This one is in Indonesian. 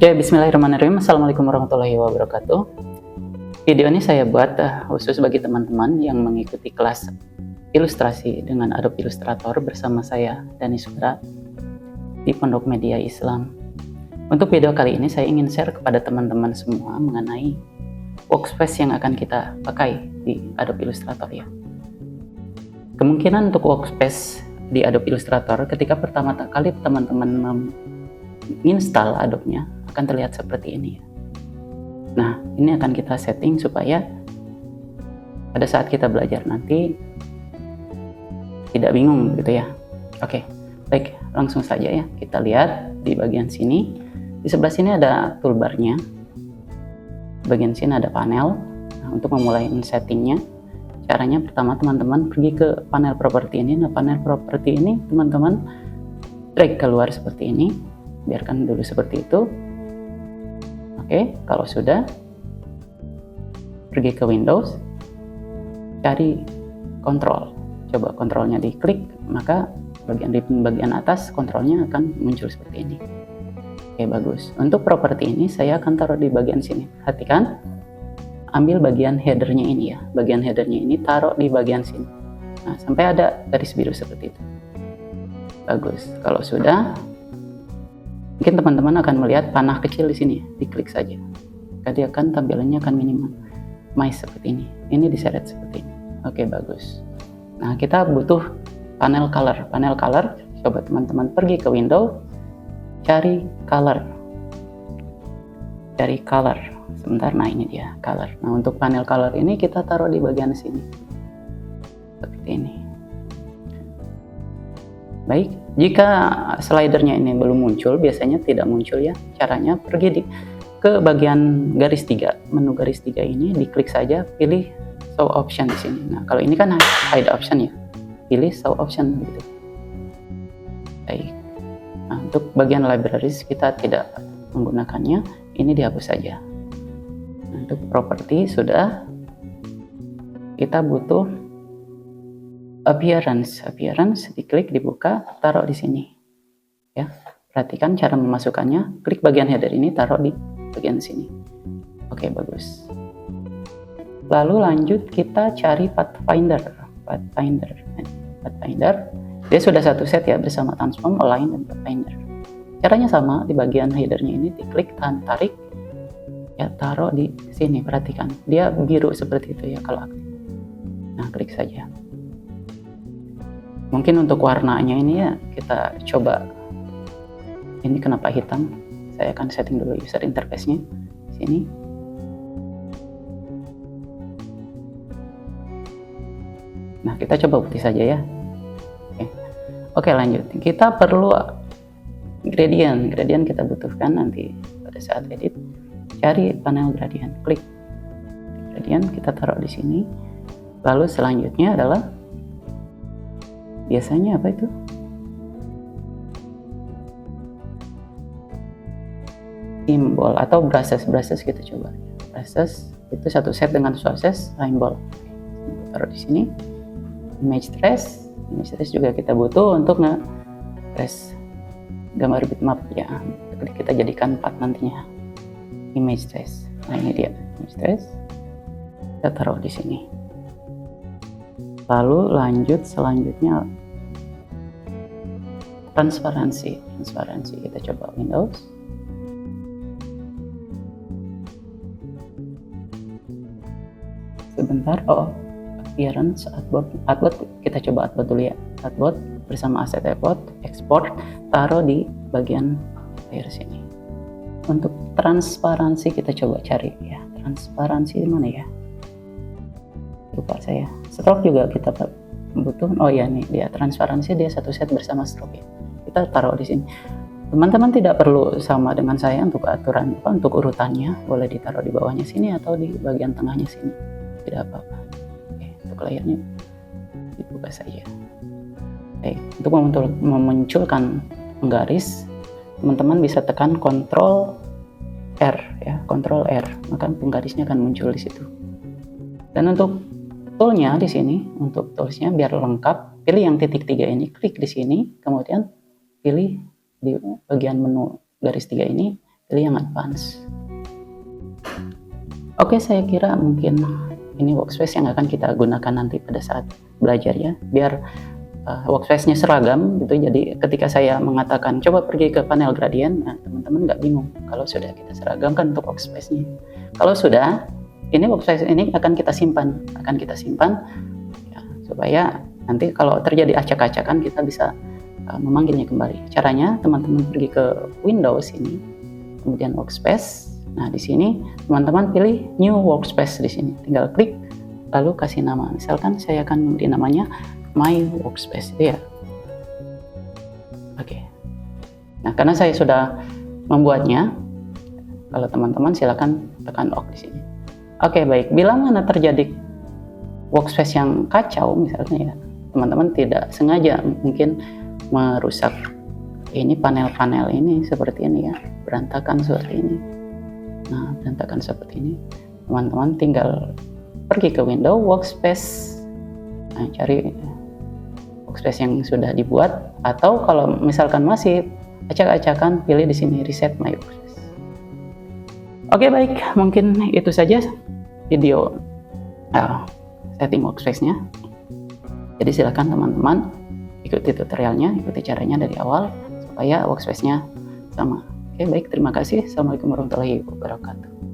Ya, bismillahirrahmanirrahim. Assalamualaikum warahmatullahi wabarakatuh. Video ini saya buat khusus bagi teman-teman yang mengikuti kelas ilustrasi dengan Adobe Illustrator bersama saya, Dani Sugara, di Pondok Media Islam. Untuk video kali ini saya ingin share kepada teman-teman semua mengenai workspace yang akan kita pakai di Adobe Illustrator ya. Kemungkinan untuk workspace di Adobe Illustrator ketika pertama kali teman-teman menginstal Adobe-nya akan terlihat seperti ini ya. Nah, ini akan kita setting supaya pada saat kita belajar nanti tidak bingung gitu ya. Oke, baik, langsung saja ya. Kita lihat di bagian sini. Di sebelah sini ada toolbar-nya. Bagian sini ada panel. Nah, untuk memulai settingnya, caranya pertama teman-teman pergi ke panel properti ini. Nah, panel properti ini teman-teman drag keluar seperti ini. Biarkan dulu seperti itu. Oke, kalau sudah, pergi ke Windows, cari Control. Coba kontrolnya diklik, maka bagian atas kontrolnya akan muncul seperti ini. Oke, bagus. Untuk properti ini saya akan taruh di bagian sini. Perhatikan, ambil bagian headernya ini ya. Bagian headernya ini taruh di bagian sini. Nah, sampai ada garis biru seperti itu. Bagus. Kalau sudah, mungkin teman-teman akan melihat panah kecil di sini. Diklik saja. Dia akan tampilannya akan minimize seperti ini. Ini diseret seperti ini. Oke, bagus. Nah, kita butuh panel color. Panel color, coba teman-teman pergi ke window, cari color. Cari color. Sebentar, nah ini dia color. Nah, untuk panel color ini kita taruh di bagian sini. Seperti ini. Baik, jika slidernya ini belum muncul, biasanya tidak muncul ya. Caranya pergi ke bagian garis 3, menu garis 3 ini, diklik saja, pilih show option di sini. Nah, kalau ini kan hide option ya, pilih show option gitu. Baik. Nah, untuk bagian libraries kita tidak menggunakannya, ini dihapus saja. Nah, untuk properti sudah, kita butuh appearance diklik, dibuka, taruh di sini ya. Perhatikan cara memasukkannya, klik bagian header ini, taruh di bagian sini. Oke, bagus. Lalu lanjut kita cari pathfinder. Dia sudah satu set ya bersama transform, align, dan pathfinder. Caranya sama, di bagian headernya ini diklik, tarik ya, taruh di sini. Perhatikan dia biru seperti itu ya kalau aktif. Nah, klik saja. Mungkin untuk warnanya ini ya kita coba, ini kenapa hitam, saya akan setting dulu user interface-nya sini. Nah, kita coba putih saja ya. Oke, lanjut. Kita perlu gradient kita butuhkan nanti pada saat edit. Cari panel gradient, klik gradient, kita taruh di sini. Lalu selanjutnya adalah biasanya apa itu? Simbol atau brushes kita coba. Brushes itu satu set dengan sources symbol. Taruh di sini. Image trace juga kita butuh untuk nge-trace gambar bitmap ya. Kita jadikan path nantinya. Image trace. Nah, ini dia image trace. Kita taruh di sini. Lalu lanjut selanjutnya transparansi kita coba Windows. Sebentar, appearance artboard kita coba artboard dulu ya. Artboard bersama asset export taruh di bagian layar sini. Untuk transparansi kita coba cari ya. Transparansi mana ya? Lupa saya. Stroke juga kita butuh. Oh ya, nih dia transparansi, dia satu set bersama stroke ya. Kita taruh di sini. Teman-teman tidak perlu sama dengan saya untuk aturan untuk urutannya, boleh ditaruh di bawahnya sini atau di bagian tengahnya sini, tidak apa-apa. Oke, untuk layarnya dibuka saja. Oke, untuk memunculkan penggaris, teman-teman bisa tekan Ctrl R ya, Ctrl R, maka penggarisnya akan muncul di situ. Dan untuk toolnya di sini, untuk toolsnya biar lengkap, pilih yang titik 3 ini, klik di sini, kemudian pilih di bagian menu garis 3 ini, pilih yang advance. Oke, saya kira mungkin ini workspace yang akan kita gunakan nanti pada saat belajar ya, biar workspace-nya seragam gitu. Jadi ketika saya mengatakan coba pergi ke panel gradient, nah teman-teman nggak bingung kalau sudah kita seragamkan untuk workspace-nya. Kalau sudah, ini workspace ini akan kita simpan ya, supaya nanti kalau terjadi acak-acakan kita bisa memanggilnya kembali. Caranya teman-teman pergi ke Windows ini, kemudian workspace. Nah di sini teman-teman pilih new workspace di sini, tinggal klik lalu kasih nama. Misalkan saya akan memberi namanya my workspace ya. Oke. Nah karena saya sudah membuatnya, kalau teman-teman silakan tekan OK di sini. Oke, baik. Bila mana terjadi workspace yang kacau misalnya ya, teman-teman tidak sengaja mungkin merusak ini panel-panel ini seperti ini ya, berantakan seperti ini. Nah, berantakan seperti ini. Teman-teman tinggal pergi ke window workspace. Nah, cari workspace yang sudah dibuat, atau kalau misalkan masih acak-acakan, pilih di sini reset my workspace. Oke, baik, mungkin itu saja video setting workspace-nya. Jadi silakan teman-teman ikuti tutorialnya, ikuti caranya dari awal supaya workspace-nya sama. Oke, baik, terima kasih. Assalamualaikum warahmatullahi wabarakatuh.